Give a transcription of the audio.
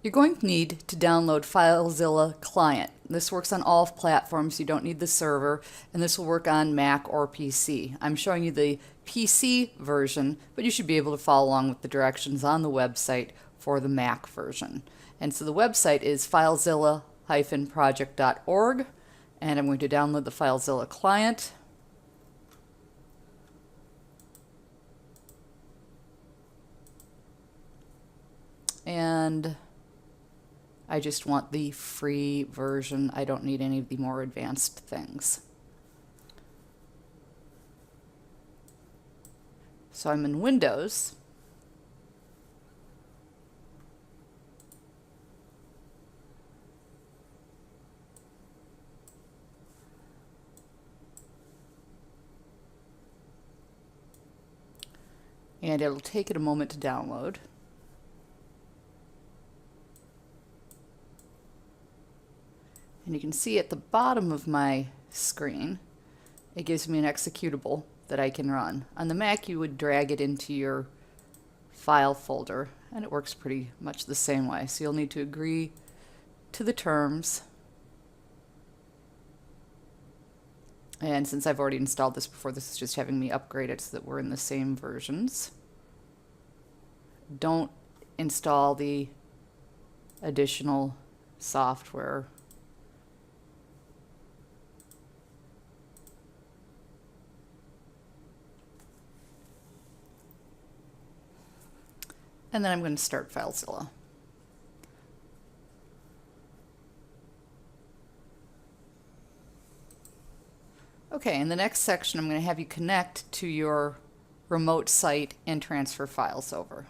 You're going to need to download FileZilla client. This works on all platforms. You don't need the server, and this will work on Mac or PC. I'm showing you the PC version, but you should be able to follow along with the directions on the website for the Mac version. And so the website is filezilla-project.org, and I'm going to download the FileZilla client. And I just want the free version. I don't need any of the more advanced things. So I'm in Windows. And it'll take it a moment to download. And you can see at the bottom of my screen, it gives me an executable that I can run. On the Mac, you would drag it into your file folder, and it works pretty much the same way. So you'll need to agree to the terms. And since I've already installed this before, this is just having me upgrade it so that we're in the same versions. Don't install the additional software. And then I'm going to start FileZilla. Okay, in the next section I'm going to have you connect to your remote site and transfer files over.